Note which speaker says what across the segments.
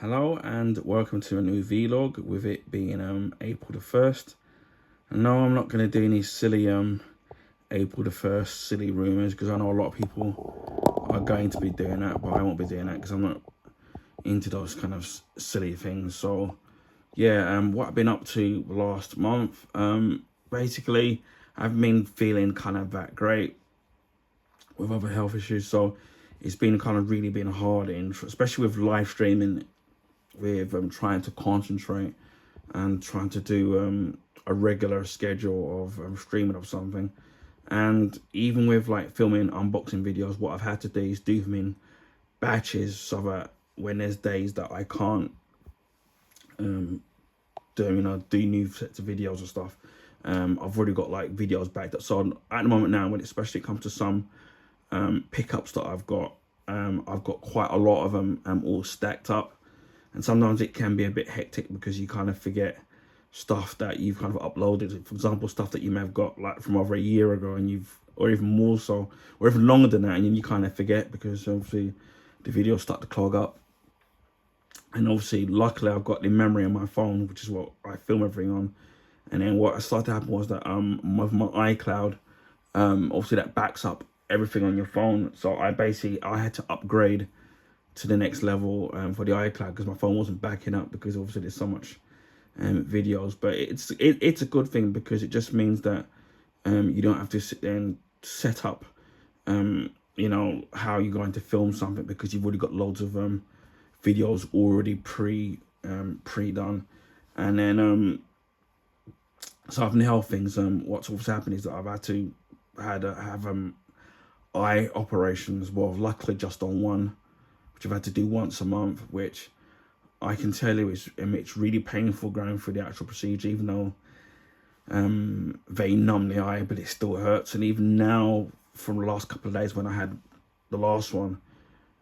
Speaker 1: Hello and welcome to a new vlog, with it being April the 1st. And no, I'm not going to do any silly April the 1st silly rumours, because I know a lot of people are going to be doing that, but I won't be doing that because I'm not into those kind of silly things. So yeah, what I've been up to last month, basically I've been feeling kind of that great with other health issues, so it's been kind of really been hard, especially with live streaming, with trying to concentrate and trying to do a regular schedule of streaming of something. And even with like filming unboxing videos, what I've had to do is do them in batches, so that when there's days that I can't do new sets of videos and stuff, I've already got like videos backed up. So at the moment now, when especially comes to some pickups that I've got quite a lot of them all stacked up. And sometimes it can be a bit hectic because you kind of forget stuff that you've kind of uploaded. For example, stuff that you may have got like from over a year ago, and or even more so, or even longer than that, and then you kind of forget because obviously the videos start to clog up. And obviously, luckily, I've got the memory on my phone, which is what I film everything on. And then what started to happen was that with my iCloud, obviously that backs up everything on your phone. So I had to upgrade to the next level for the iCloud, because my phone wasn't backing up, because obviously there's so much videos. But it's a good thing, because it just means that you don't have to sit there and set up how you're going to film something, because you've already got loads of videos already pre-done. And then so I've nailed things. What's also happened is that I've had to have eye operations. Well, luckily just on one, which I've had to do once a month, which I can tell you it's really painful going through the actual procedure, even though they numb the eye, but it still hurts. And even now, from the last couple of days when I had the last one,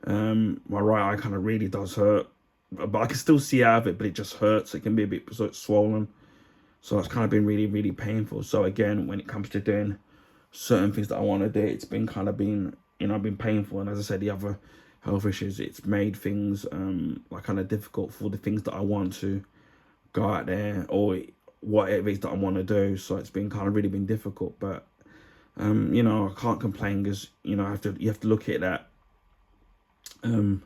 Speaker 1: my right eye kind of really does hurt, but I can still see out of it, but it just hurts. It can be a bit swollen, so it's kind of been really, really painful. So again, when it comes to doing certain things that I want to do, it's been kind of been painful. And as I said, the other health issues, it's made things like kind of difficult for the things that I want to go out there, or whatever it is that I want to do. So it's been kind of really been difficult, but I can't complain, because you have to look at that and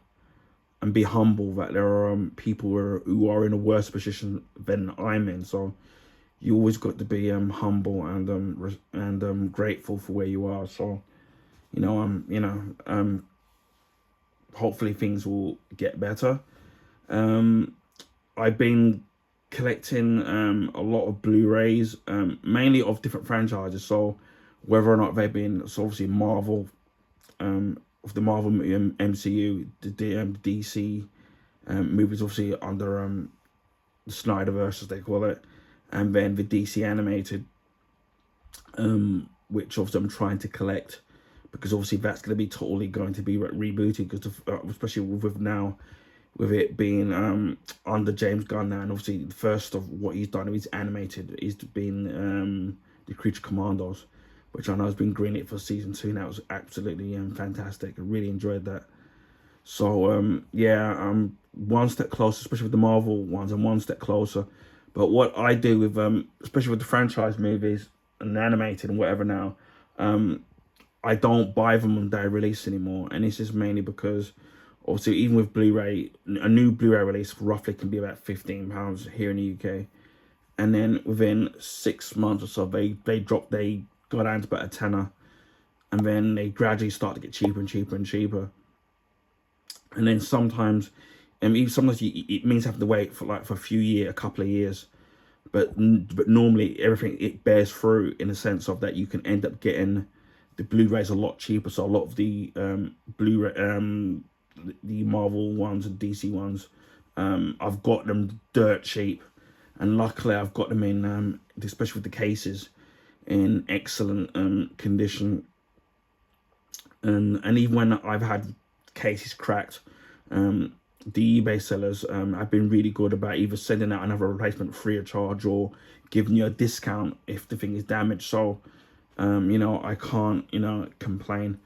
Speaker 1: be humble that there are people who are in a worse position than I'm in. So you always got to be humble and grateful for where you are. So hopefully things will get better. I've been collecting a lot of Blu-rays, mainly of different franchises. So whether or not they've been, so obviously Marvel, of the Marvel MCU, the DC movies, obviously under the Snyderverse, as they call it, and then the DC animated, which obviously I'm trying to collect, because obviously that's going to be totally going to be rebooted, because especially with it being under James Gunn now, and obviously the first of what he's done, he's animated, is been the Creature Commandos, which I know has been greenlit for season 2. And that was absolutely fantastic. I really enjoyed that. So yeah, I'm one step closer, especially with the Marvel ones. I'm one step closer. But what I do with especially with the franchise movies and animated and whatever now, I don't buy them on day release anymore. And this is mainly because obviously, even with Blu-ray, a new Blu-ray release roughly can be about £15 here in the UK. And then within 6 months or so, they go down to about a tenner. And then they gradually start to get cheaper and cheaper and cheaper. And then sometimes, it means having to wait for a couple of years. But normally everything, it bears fruit in the sense of that you can end up getting the Blu-rays a lot cheaper. So a lot of the Blu-ray, the Marvel ones and DC ones, I've got them dirt cheap, and luckily I've got them in, especially with the cases, in excellent condition. And even when I've had cases cracked, the eBay sellers have been really good about either sending out another replacement free of charge, or giving you a discount if the thing is damaged. So I can't complain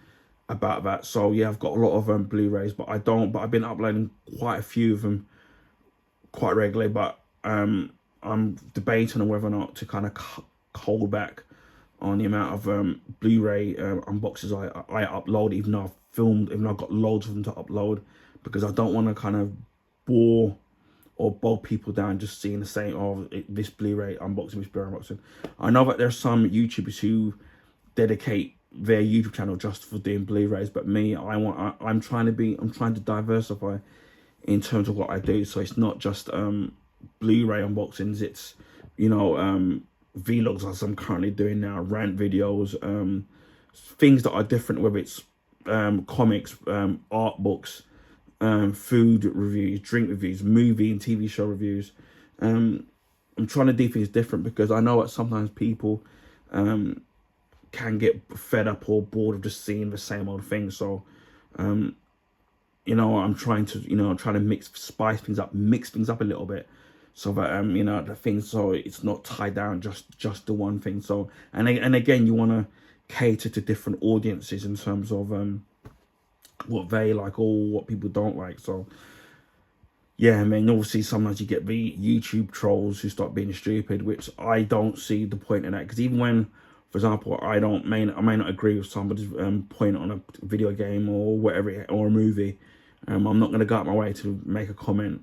Speaker 1: about that. So yeah, I've got a lot of Blu-rays, but I've been uploading quite a few of them quite regularly, but I'm debating on whether or not to kind of hold back on the amount of Blu-ray unboxes I upload, even though I've filmed, even though I've got loads of them to upload, because I don't want to kind of bore or bog people down just seeing the same, oh, this Blu-ray unboxing, this Blu-ray unboxing. I know that there's some YouTubers who dedicate their YouTube channel just for doing Blu-rays, but me, I'm trying to diversify in terms of what I do. So it's not just Blu-ray unboxings, it's, you know, vlogs as I'm currently doing now, rant videos, things that are different, whether it's comics, art books, food reviews, drink reviews, movie and TV show reviews. I'm trying to do things different because I know that sometimes people can get fed up or bored of just seeing the same old thing. So you know, I'm trying to spice things up, mix things up a little bit, so that you know, the things, so it's not tied down just the one thing. So and again, you want to cater to different audiences in terms of what they like or what people don't like. So yeah, I mean, obviously sometimes you get the YouTube trolls who start being stupid, which I don't see the point in that, because even when, for example, I may not agree with somebody's point on a video game or whatever, or a movie, I'm not going to go out my way to make a comment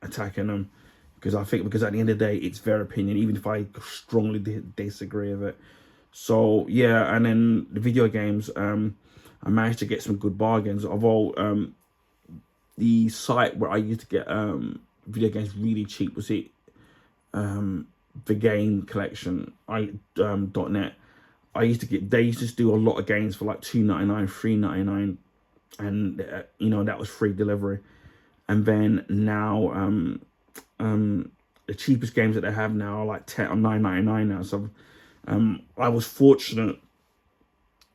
Speaker 1: attacking them, because at the end of the day, it's their opinion, even if I strongly disagree with it. So yeah, and then the video games, I managed to get some good bargains. Although the site where I used to get video games really cheap was the game collection, .net. They used to do a lot of games for like $2.99, $3.99, and you know, that was free delivery. And then now the cheapest games that they have now are like $10 or $9.99 now. So I was fortunate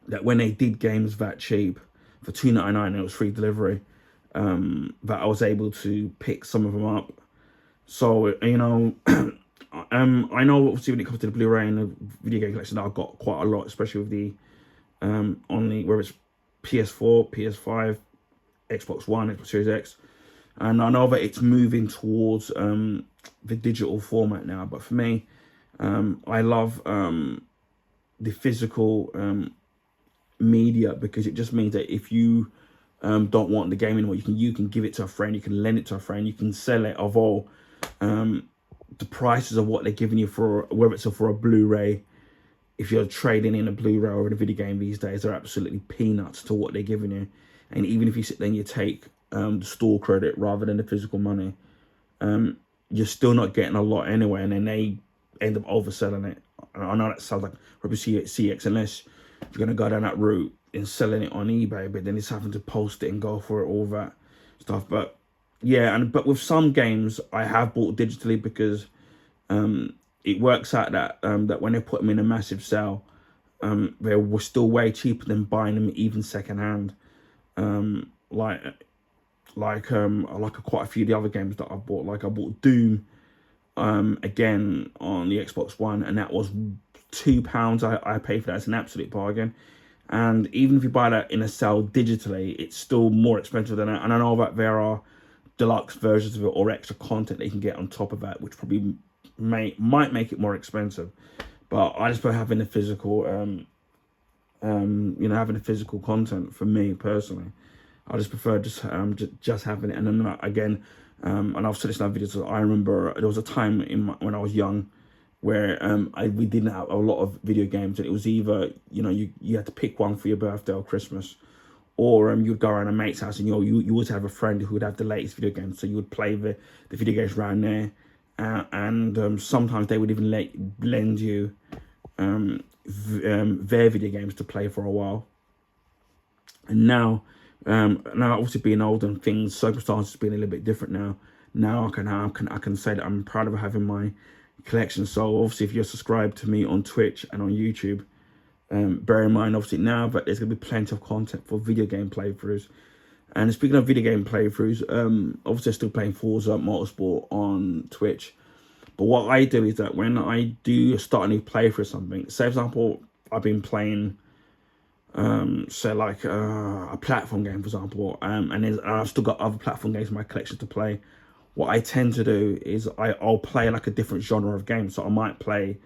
Speaker 1: that when they did games that cheap for $2.99 and it was free delivery, that I was able to pick some of them up. So you know, I know obviously when it comes to the Blu-ray and the video game collection, I've got quite a lot, especially with the whether it's PS4, PS5, Xbox One, Xbox Series X, and I know that it's moving towards the digital format now. But for me, I love the physical media, because it just means that if you don't want the game anymore, you can give it to a friend, you can lend it to a friend, you can sell it. Although the prices of what they're giving you for, whether it's for a Blu-ray, if you're trading in a Blu-ray or in a video game these days, are absolutely peanuts to what they're giving you. And even if you sit there and you take the store credit rather than the physical money, you're still not getting a lot anyway, and then they end up overselling it. I know that sounds like probably CX, unless you're going to go down that route and selling it on eBay, but then it's having to post it and go for it, all that stuff. But yeah, but with some games I have bought digitally, because it works out that that when they put them in a massive sale, they were still way cheaper than buying them even secondhand. Like quite a few of the other games that I've bought. Like I bought Doom again on the Xbox One, and that was £2 I paid for that. It's an absolute bargain. And even if you buy that in a sale digitally, it's still more expensive than that. And I know that there are deluxe versions of it or extra content that you can get on top of that, which probably might make it more expensive. But I just prefer having the physical, you know, having the physical content. For me personally, I just prefer just having it. And then again, and I've said this in other videos, I remember there was a time when I was young where we didn't have a lot of video games, and it was either, you know, you had to pick one for your birthday or Christmas, or you'd go around a mate's house, and you always have a friend who would have the latest video games, so you would play the video games around there, and sometimes they would even lend you their video games to play for a while. And now obviously being old and things, circumstances being a little bit different now I can say that I'm proud of having my collection. So obviously, if you're subscribed to me on Twitch and on YouTube, bear in mind obviously now that there's gonna be plenty of content for video game playthroughs. And speaking of video game playthroughs, obviously I'm still playing Forza Motorsport on Twitch. But what I do is that when I do start a new playthrough or something, say for example I've been playing say like a platform game, for example, and I've still got other platform games in my collection to play. what I tend to do is I'll play like a different genre of game. So I might play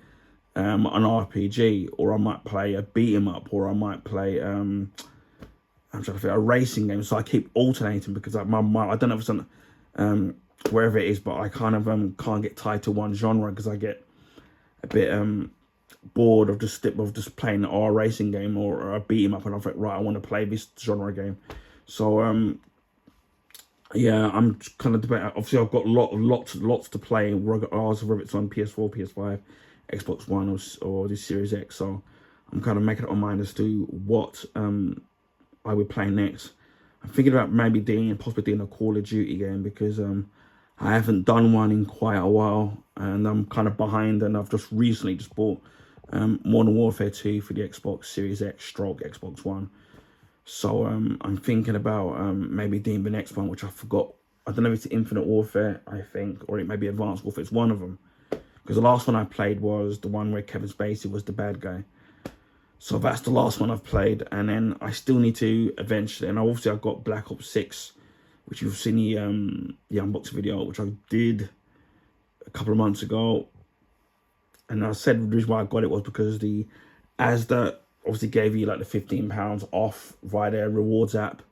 Speaker 1: an RPG, or I might play a beat 'em up, or I might play I'm trying to think, a racing game. So I keep alternating, because like I don't know if it's on wherever it is, but I kind of can't get tied to one genre, because I get a bit bored of just playing an R racing game or a beat 'em up, and I think, right, I want to play this genre game. So yeah, I'm kind of debating. Obviously, I've got lots to play, regardless of whether it's on PS4, PS5, Xbox One, or the Series X. So I'm kind of making up my mind as to what I would play next. I'm thinking about maybe possibly doing a Call of Duty game, because I haven't done one in quite a while, and I'm kind of behind. And I've just recently bought Modern Warfare 2 for the Xbox Series X stroke Xbox One. So I'm thinking about maybe doing the next one, which I forgot. I don't know if it's Infinite Warfare, I think, or it may be Advanced Warfare. It's one of them. Because the last one I played was the one where Kevin Spacey was the bad guy. So that's the last one I've played. And then I still need to eventually, and obviously I've got Black Ops 6, which you've seen the unboxing video, which I did a couple of months ago. And I said the reason why I got it was because the Asda obviously gave you like the £15 off via their rewards app.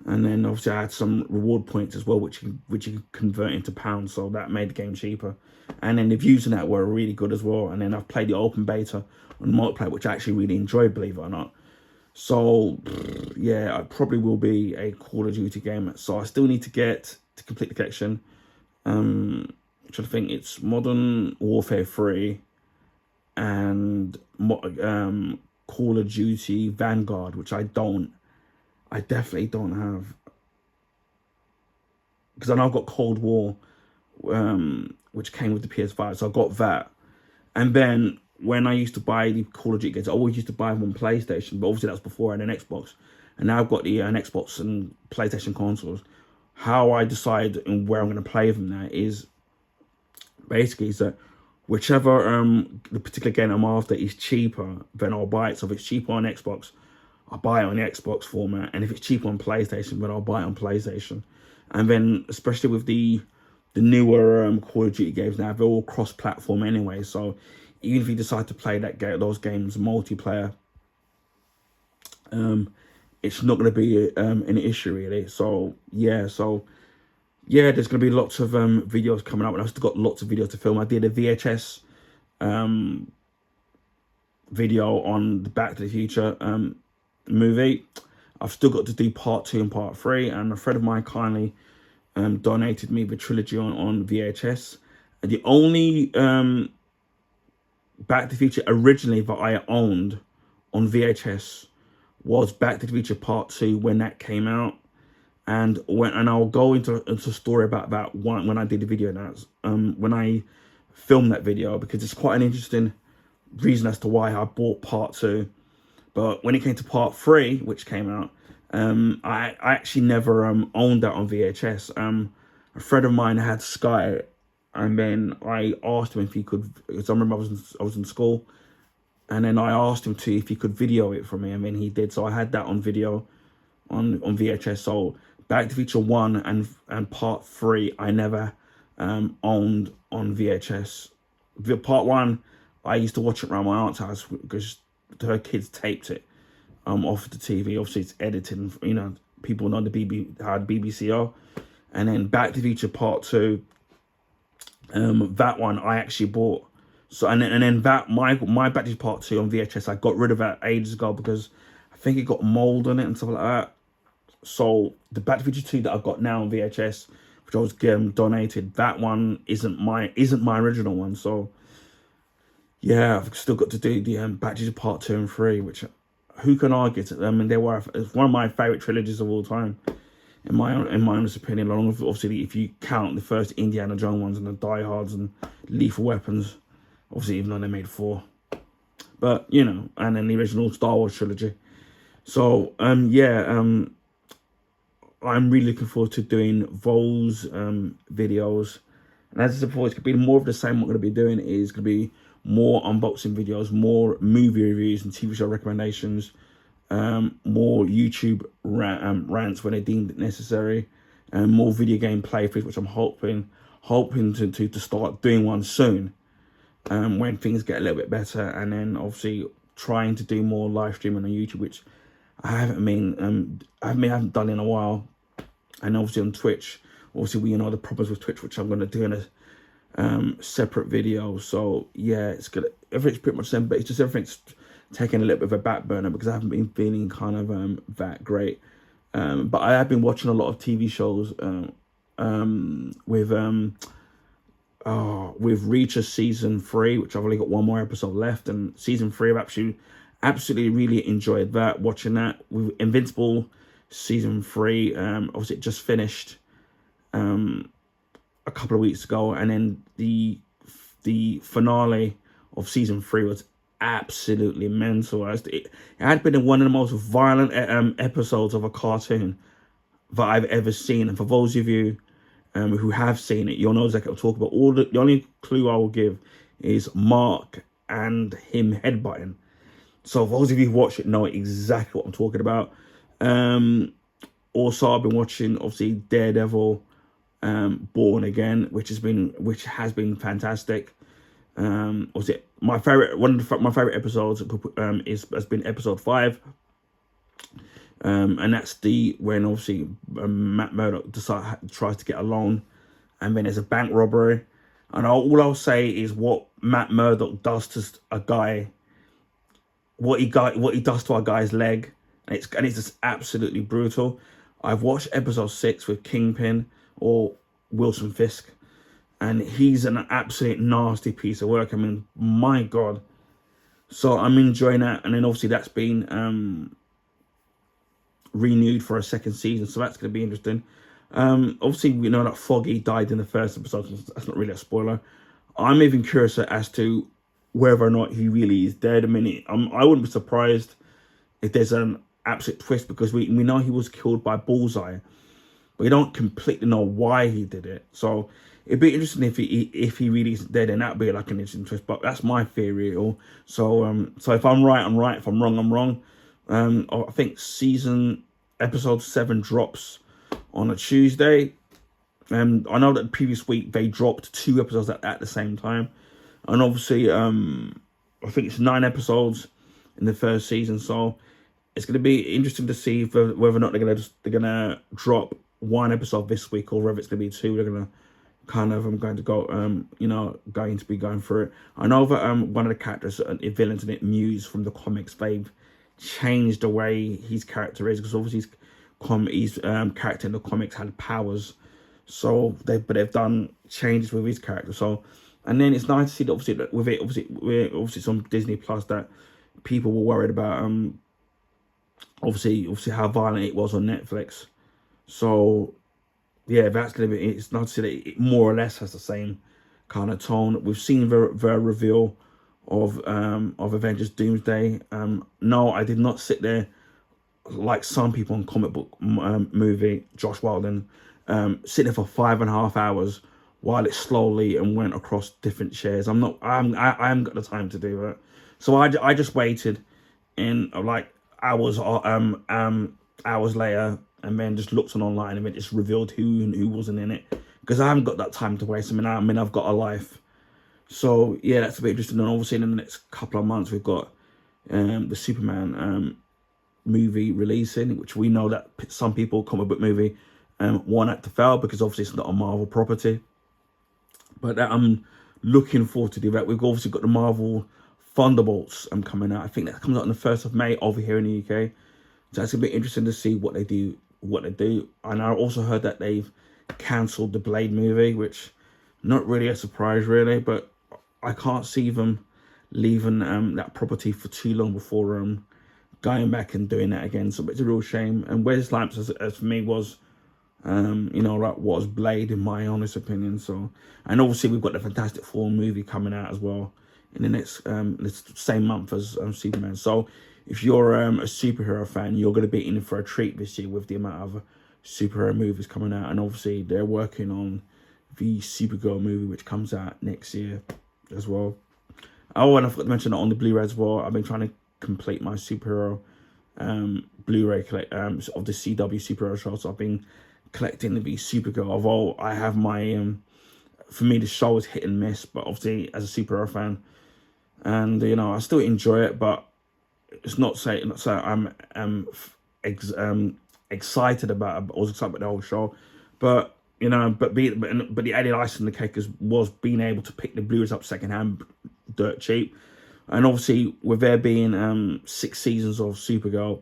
Speaker 1: And then obviously I had some reward points as well, which you can convert into pounds, so that made the game cheaper. And then the views in that were really good as well. And then I've played the open beta on multiplayer, which I actually really enjoyed, believe it or not. So yeah, it probably will be a Call of Duty game. So I still need to complete the collection. Which I think it's Modern Warfare 3 and Call of Duty Vanguard, which I definitely don't have, because I know I've got Cold War, which came with the PS5, so I got that. And then when I used to buy the Call of Duty games, I always used to buy them on PlayStation, but obviously that's before I had an Xbox. And now I've got an Xbox and PlayStation consoles. How I decide and where I'm going to play them now is basically that whichever the particular game I'm after is cheaper, then I'll buy it. So if it's cheaper on Xbox, I'll buy it on the Xbox format, and if it's cheaper on PlayStation, then I'll buy it on PlayStation. And then, especially with the newer Call of Duty games now, they're all cross-platform anyway. So even if you decide to play those games multiplayer, it's not going to be an issue really. So yeah, there's going to be lots of videos coming up, and I've still got lots of videos to film. I did a VHS video on the Back to the Future movie. I've still got to do part 2 and part 3, and a friend of mine kindly donated me the trilogy on VHS. And the only Back to the Future originally that I owned on VHS was Back to the Future Part 2 when that came out. And I'll go into a story about that when I did the video now, when I filmed that video, because it's quite an interesting reason as to why I bought part 2. But when it came to part 3, which came out, I actually never owned that on VHS. A friend of mine had Sky, and then I asked him if he could, because I remember I was in school, and then I asked him if he could video it for me, and then he did. So I had that on video on VHS. So Back to the Future 1 and part 3 I never owned on VHS. Part 1, I used to watch it around my aunt's house because her kids taped it off the TV. Obviously it's edited, you know, people know how the BBC are. And then Back to the Future Part 2, that one I actually bought. So and then that my Back to the Future Part 2 on VHS, I got rid of that ages ago because I think it got mold on it and stuff like that. So the Back to the Future 2 that I've got now on VHS, which I was donated, that one isn't my original one. So yeah, I've still got to do the Back to the Future Part 2 and 3, which who can argue? It's one of my favorite trilogies of all time, in my honest opinion. Along with, obviously, if you count the first Indiana Jones ones and the Die Hards and Lethal Weapons, obviously even though they made 4, but you know, and then the original Star Wars trilogy. So I'm really looking forward to doing those videos. And as I said before, it's going to be more of the same. What I'm going to be doing is going to be more unboxing videos, more movie reviews and TV show recommendations, more YouTube rants when they deemed it necessary, and more video game playthroughs, which I'm hoping to start doing one soon, when things get a little bit better, and then obviously trying to do more live streaming on YouTube, which I haven't done in a while, and obviously on Twitch. Obviously, we know the problems with Twitch, which I'm going to do in a separate video. So yeah, it's gonna, everything's pretty much the same, but it's just everything's taking a little bit of a back burner because I haven't been feeling kind of that great. But I have been watching a lot of TV shows with Reacher season 3, which I've only got one more episode left, and season 3 I've absolutely really enjoyed that, watching that. With Invincible season 3, obviously it just finished a couple of weeks ago, and then the finale of season 3 was absolutely mental. It had been one of the most violent episodes of a cartoon that I've ever seen, and for those of you who have seen it, you'll know exactly what I'm talking about. The only clue I will give is Mark and him headbutting. So those of you who watch it know exactly what I'm talking about. Also, I've been watching obviously Daredevil, Born Again, which has been fantastic. Was it my favorite? My favorite episodes has been episode 5. And that's when obviously Matt Murdock tries to get a loan, and then there's a bank robbery, and all I'll say is what Matt Murdock does to a guy, what he does to a guy's leg, and it's just absolutely brutal. I've watched episode 6 with Kingpin, or Wilson Fisk, and he's an absolute nasty piece of work. I mean, my God. So I'm enjoying that, and then obviously that's been renewed for a second season, so that's going to be interesting. Obviously we know that Foggy died in the first episode, so that's not really a spoiler. I'm even curious as to whether or not he really is dead. I mean, I wouldn't be surprised if there's an absolute twist, because we know he was killed by Bullseye, but we don't completely know why he did it. So it'd be interesting if he really is dead, and that'd be like an interesting twist. But that's my theory. So if I'm right, I'm right. If I'm wrong, I'm wrong. I think episode 7 drops on a Tuesday. I know that the previous week they dropped 2 episodes at the same time, and obviously I think it's 9 episodes in the first season. So it's going to be interesting to see whether or not they're gonna drop 1 episode this week, or whether it's going to be 2. They're gonna kind of going to go going to be going through it. I know that one of the characters, villains in it, Muse from the comics, they've changed the way his character is, because obviously his character in the comics had powers, so they've done changes with his character. So, and then it's nice to see that obviously it's on Disney Plus, that people were worried about obviously how violent it was on Netflix. So yeah, that's gonna be, it's nice to see that it more or less has the same kind of tone. We've seen the reveal of Avengers Doomsday. No, I did not sit there like some people on comic book movie, Josh Wilden, sitting there for 5.5 hours while it slowly and went across different shares. I haven't got the time to do that. So I just waited in like hours later, and then just looked online, and it just revealed who wasn't in it, because I haven't got that time to waste. I mean I've got a life. So yeah, that's a bit interesting. And obviously in the next couple of months we've got the Superman movie releasing, which we know that some people, comic book movie, want it to fail because obviously it's not a Marvel property. But I'm looking forward to do that. We've obviously got the Marvel Thunderbolts coming out. I think that comes out on the 1st of May over here in the UK. So that's gonna be interesting to see what they do. And I also heard that they've cancelled the Blade movie, which not really a surprise really, but I can't see them leaving that property for too long before going back and doing that again. So it's a real shame. And Wesley Snipes, as for me, was was Blade in my honest opinion. So, and obviously we've got the Fantastic Four movie coming out as well in the next this same month as Superman. So if you're a superhero fan, you're going to be in for a treat this year with the amount of superhero movies coming out. And obviously they're working on the Supergirl movie, which comes out next year as well. Oh, and I forgot to mention that on the Blu-ray as well, I've been trying to complete my superhero Blu-ray collect of the CW superhero show. So I've been collecting the Supergirl. Although I have my for me the show is hit and miss, but obviously as a superhero fan, and I still enjoy it, but it's not saying I'm excited about it. I was excited about the whole show, but but the added ice in the cake was being able to pick the Blu-rays up secondhand, dirt cheap, and obviously with there being 6 seasons of Supergirl,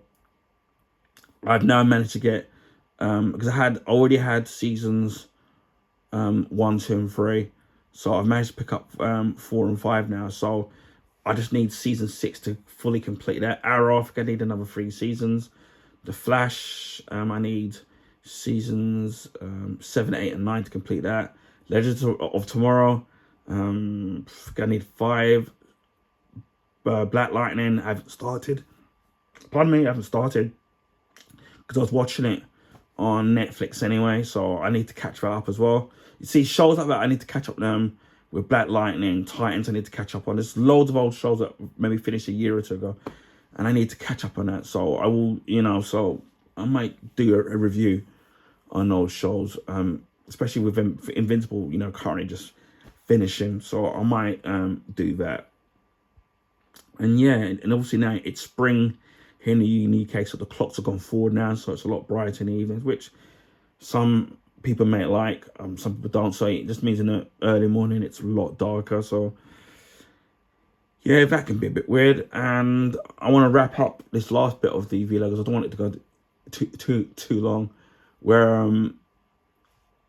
Speaker 1: I've now managed to get because I already had seasons 1, 2, and 3, so I've managed to pick up 4 and 5 now. So I just need season 6 to fully complete that. Arrow, I think I need another 3 seasons. The Flash, I need seasons 7, 8, and 9 to complete that. Legends of Tomorrow, I need 5. Black Lightning, I haven't started. Pardon me, I haven't started because I was watching it on Netflix anyway, so I need to catch that up as well. You see, shows like that, I need to catch up with Black Lightning, Titans, I need to catch up on. There's loads of old shows that maybe finished a year or 2 ago, and I need to catch up on that. So I will, so I might do a review on those shows, especially with Invincible, currently just finishing. So I might do that. And yeah, and obviously now it's spring here in the UK, so the clocks have gone forward now, so it's a lot brighter in the evenings, which some people may like, some people don't. So it just means in the early morning it's a lot darker. So yeah, that can be a bit weird. And I want to wrap up this last bit of the vlog because I don't want it to go too long. Where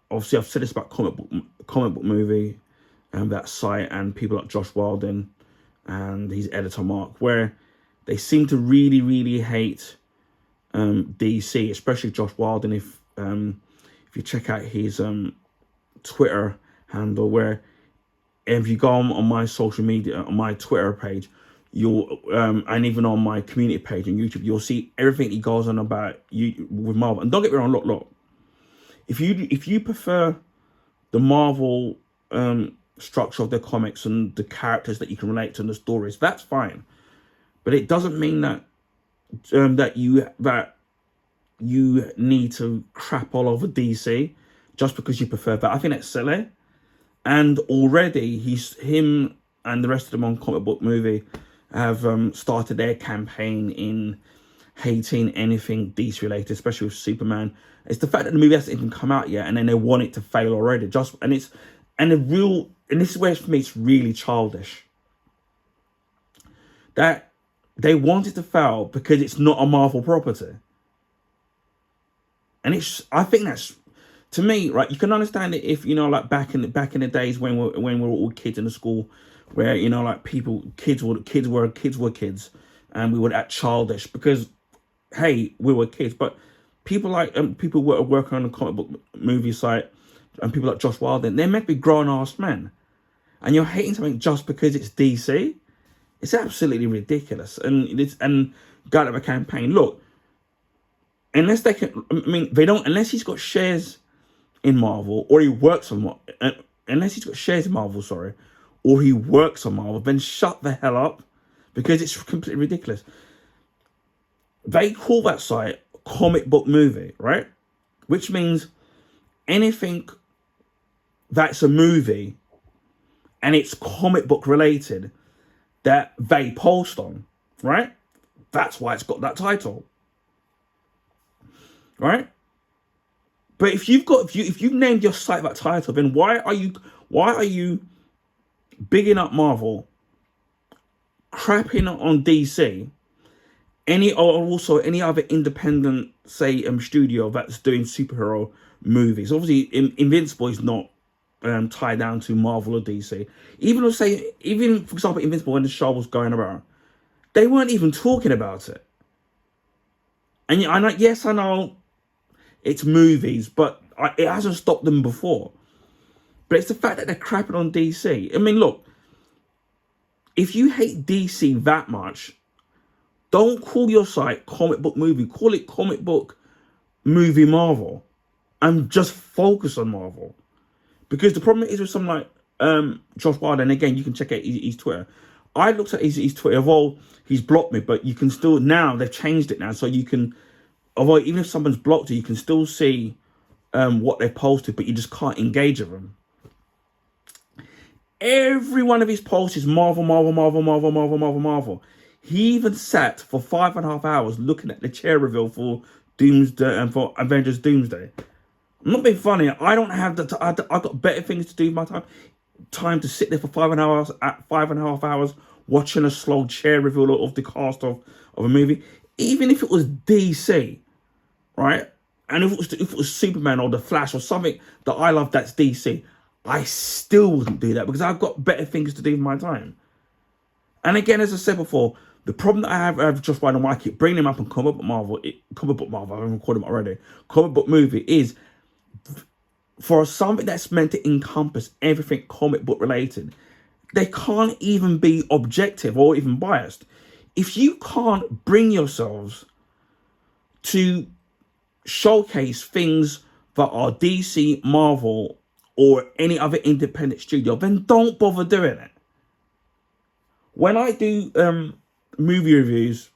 Speaker 1: obviously I've said this about comic book movie and that site and people like Josh Waldon and his editor Mark, where they seem to really hate DC, especially Josh Waldon. If you check out his Twitter handle, where if you go on my social media, on my Twitter page, you'll and even on my community page on YouTube, you'll see everything he goes on about you with Marvel. And don't get me wrong, look, if you prefer the Marvel structure of their comics and the characters that you can relate to and the stories, that's fine. But it doesn't mean that that you need to crap all over DC just because you prefer that. I think that's silly. And already him and the rest of them on Comic Book Movie have started their campaign in hating anything DC related, especially with Superman. It's the fact that the movie hasn't even come out yet, and then they want it to fail already. And this is where for me it's really childish. That they want it to fail because it's not a Marvel property. And I think that's, to me, right, you can understand it if, like back in the days when we were all kids in the school, where, like kids were kids, and we would act childish because, hey, we were kids. But people like people who are working on the comic book movie site, and people like Josh Waldon, they're meant to be grown-ass men. And you're hating something just because it's DC? It's absolutely ridiculous. And got up a campaign. Look, unless they can, unless he's got shares in Marvel, or he works on, unless he's got shares in Marvel, or he works on Marvel, then shut the hell up, because it's completely ridiculous. They call that site Comic Book Movie, right? Which means anything that's a movie and it's comic book related that they post on, right? That's why it's got that title, right? But if you've named your site that title, then why are you bigging up Marvel, crapping on DC, or any other independent, say, studio that's doing superhero movies? Obviously, Invincible is not tied down to Marvel or DC. Even for example, Invincible, when the show was going around, they weren't even talking about it. And I know it's movies, but it hasn't stopped them before. But it's the fact that they're crapping on DC. I mean, look, if you hate DC that much, don't call your site Comic Book Movie. Call it Comic Book Movie Marvel, and just focus on Marvel. Because the problem is with someone like Josh Wilder, and again, you can check out his Twitter. I looked at his Twitter, although he's blocked me, but you can still, now they've changed it now, so you can, although even if someone's blocked you, you can still see what they've posted, but you just can't engage with them. Every one of his posts is Marvel, Marvel, Marvel, Marvel, Marvel, Marvel, Marvel. He even sat for 5.5 hours looking at the chair reveal for Doomsday and for Avengers Doomsday. I'm not being funny. I don't have the. I've got better things to do with my time. Time to sit there for 5.5 hours watching a slow chair reveal of the cast of a movie, even if it was DC, right? And if it was Superman or the Flash or something that I love that's DC, I still wouldn't do that because I've got better things to do with my time. And again, as I said before, the problem that I have just why I keep bringing them up on comic book Marvel, I haven't called them already, comic book movie, is for something that's meant to encompass everything comic book related, they can't even be objective or even biased. If you can't bring yourselves to showcase things that are DC, Marvel, or any other independent studio, then don't bother doing it. When I do movie reviews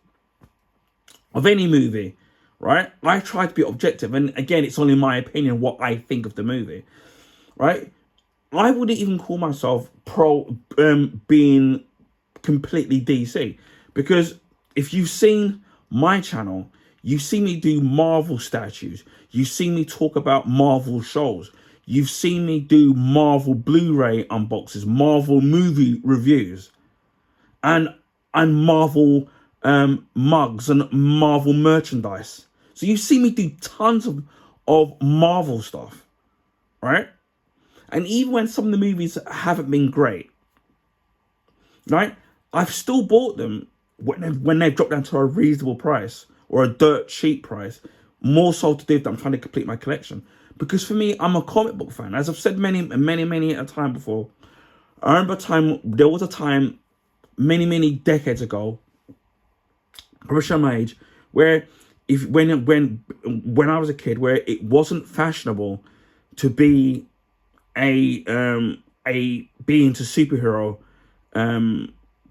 Speaker 1: of any movie, right, I try to be objective. And again, it's only my opinion what I think of the movie, right? I wouldn't even call myself pro being completely DC, because if you've seen my channel, you see me do Marvel statues, you see me talk about Marvel shows, you've seen me do Marvel Blu-ray unboxes, Marvel movie reviews, and Marvel mugs and Marvel merchandise. So you see me do tons of Marvel stuff, right? And even when some of the movies haven't been great, right, I've still bought them when they've dropped down to a reasonable price or a dirt cheap price, more so to do that I'm trying to complete my collection. Because for me, I'm a comic book fan. As I've said many a time before, I remember there was a time many decades ago, I wish I'm my age, where when I was a kid, where it wasn't fashionable to be be into superhero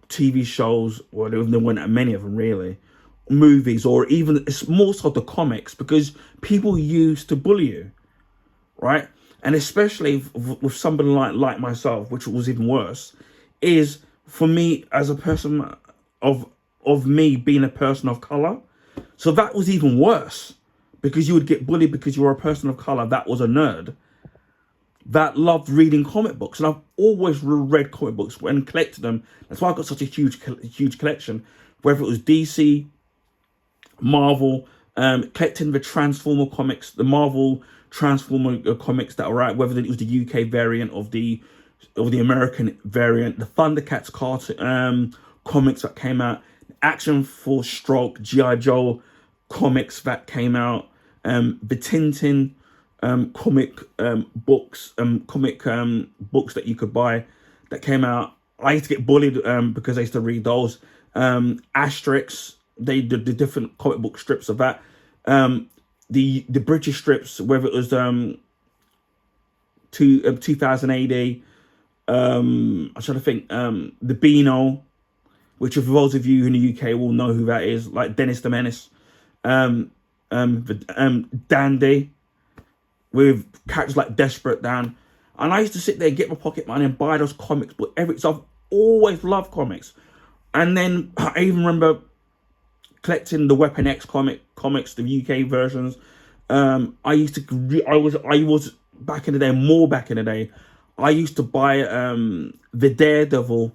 Speaker 1: TV shows, or there weren't many of them really, movies, or even it's more so the comics, because people used to bully you, right? And especially with somebody like myself, which was even worse, is for me as a person of me being a person of color. So that was even worse, because you would get bullied because you were a person of color that was a nerd that loved reading comic books. And I've always read comic books and collected them. That's why I got such a huge collection, whether it was DC, Marvel, collecting the Transformer comics, the Marvel Transformer comics that were out, whether it was the UK variant of the American variant, the Thundercats cartoon comics that came out, Action Force Stroke, G.I. Joe comics that came out, the Tintin comic books that you could buy that came out. I used to get bullied because I used to read those. Asterix, they did the different comic book strips of that. The British strips, whether it was 2000 AD, I'm trying to think, the Beano, which for those of you in the UK will know who that is, like Dennis the Menace, Dandy, with characters like Desperate Dan. And I used to sit there, get my pocket money and buy those comics. But so I've always loved comics. And then I even remember collecting the Weapon X comics, the UK versions. I was back in the day, I used to buy the Daredevil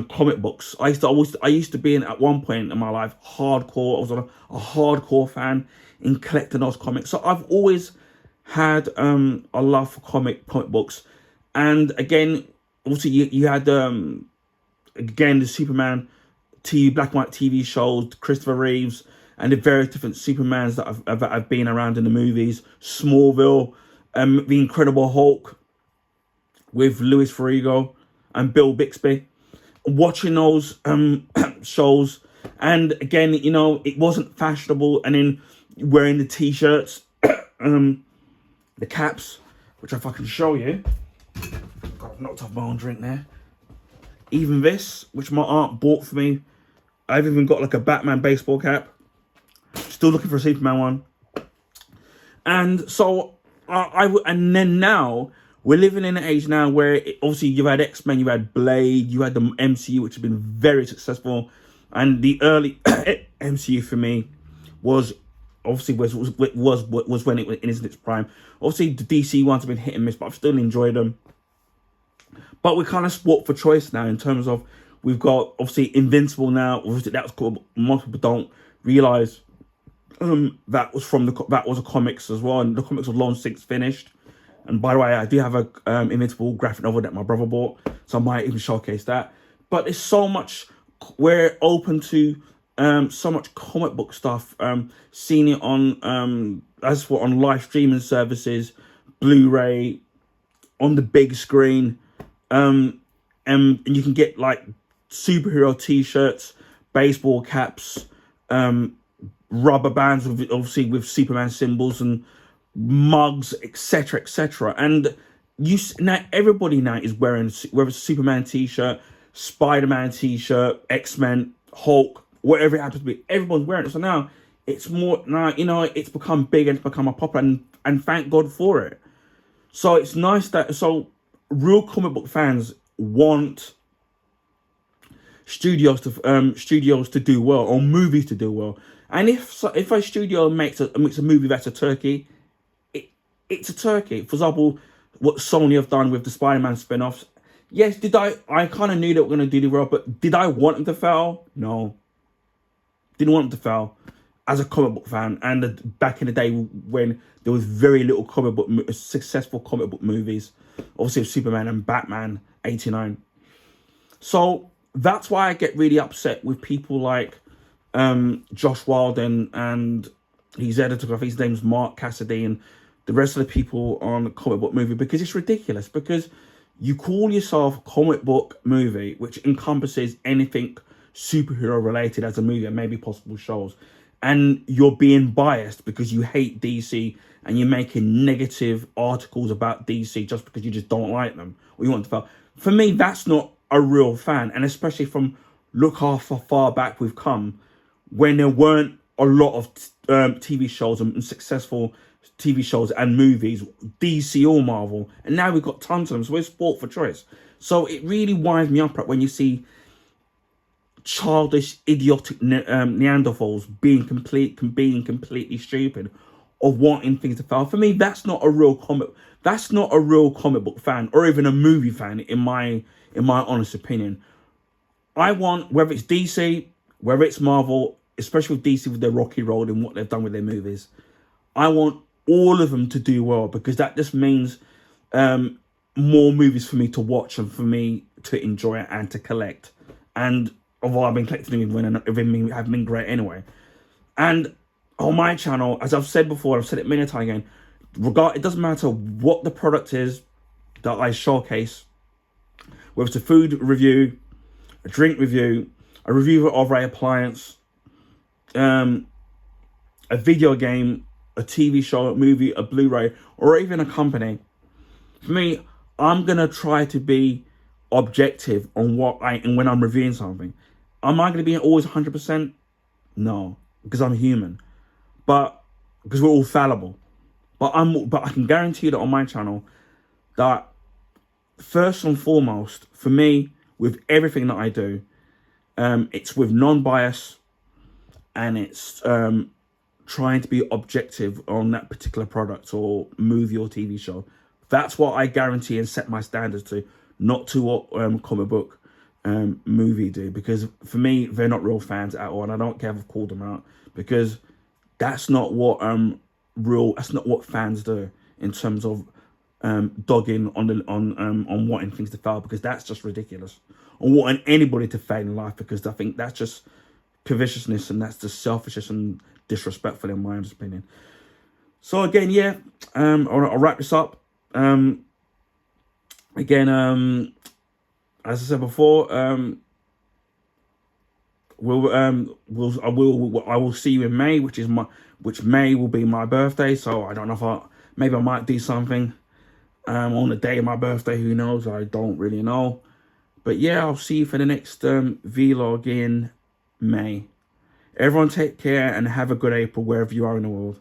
Speaker 1: comic books. I used to be at one point in my life hardcore. I was a hardcore fan in collecting those comics. So I've always had a love for comic books. And again, also you had again the Superman black and white TV shows, Christopher Reeves, and the various different Supermans that have been around in the movies, Smallville, the Incredible Hulk with Louis Ferrigno and Bill Bixby. Watching those shows, and again, you know, it wasn't fashionable, and then wearing the t-shirts, the caps, which if I can show you, God, I've knocked off my own drink there. Even this, which my aunt bought for me, I've even got like a Batman baseball cap. Still looking for a Superman one. And so And then now we're living in an age now where obviously you've had X-Men, you had Blade, you had the MCU, which has been very successful, and the early MCU for me was obviously was when it was in its prime. Obviously the DC ones have been hit and miss, but I've still enjoyed them. But we're kind of sport for choice now in terms of we've got obviously Invincible now. Obviously that was cool. Most people don't realize that was a comics as well, and the comics was long since finished. And by the way, I do have a Invincible graphic novel that my brother bought, so I might even showcase that. But there's so much, we're open to so much comic book stuff. Seeing it on on live streaming services, Blu-ray, on the big screen, and you can get like superhero T-shirts, baseball caps, rubber bands with obviously with Superman symbols and mugs, etc., etc. And now everybody now is wearing, whether it's a Superman T-shirt, Spider-Man T-shirt, X-Men, Hulk, whatever it happens to be, everyone's wearing it. So now it's more now, it's become big and it's become a popular, and thank God for it. So it's nice that real comic book fans want studios to do well, or movies to do well. And if a studio makes a movie that's a turkey, it's a turkey. For example, what Sony have done with the Spider-Man spin-offs. Yes, I kind of knew they were going to do the well, but did I want them to fail? No. Didn't want them to fail as a comic book fan. And back in the day when there was very little successful comic book movies, obviously with Superman and Batman, 89. So that's why I get really upset with people like Josh Wilden and his editor, I think his name's Mark Cassidy, and the rest of the people on the comic book movie, because it's ridiculous. Because you call yourself a comic book movie, which encompasses anything superhero related as a movie and maybe possible shows, and you're being biased because you hate DC and you're making negative articles about DC just because you just don't like them or you want to fail. For me, that's not a real fan. And especially from look how far back we've come, when there weren't a lot of TV shows and successful TV shows and movies, DC or Marvel, and now we've got tons of them. So we're sport for choice. So it really winds me up when you see childish, idiotic Neanderthals being completely stupid, or wanting things to fail. For me, that's not a real comic. That's not a real comic book fan, or even a movie fan, in my honest opinion. I want, whether it's DC, whether it's Marvel, especially with DC with their Rocky Road and what they've done with their movies, I want all of them to do well, because that just means more movies for me to watch and for me to enjoy and to collect. And although I've been collecting them when they have been great anyway. And on my channel, as I've said before, I've said it many times again, it doesn't matter what the product is that I showcase, whether it's a food review, a drink review, a review of an appliance, a video game, a TV show, a movie, a Blu-ray, or even a company. For me, I'm going to try to be objective on when I'm reviewing something. Am I going to be always 100%? No, because I'm human. But because we're all fallible. But I can guarantee you that on my channel, that first and foremost, for me, with everything that I do, it's with non-bias, and it's trying to be objective on that particular product or movie or TV show. That's what I guarantee and set my standards to, not to what comic book movie do, because for me, they're not real fans at all, and I don't care if I've called them out, because that's not what that's not what fans do in terms of dogging on wanting things to fail, because that's just ridiculous. Or wanting anybody to fail in life, because I think that's just covetousness, and that's just selfishness and disrespectful in my opinion. So again, yeah, I'll wrap this up. Again, as I said before, I will see you in May, which May will be my birthday. So I don't know if maybe I might do something on the day of my birthday. Who knows? I don't really know. But yeah, I'll see you for the next vlog in May. Everyone take care and have a good April wherever you are in the world.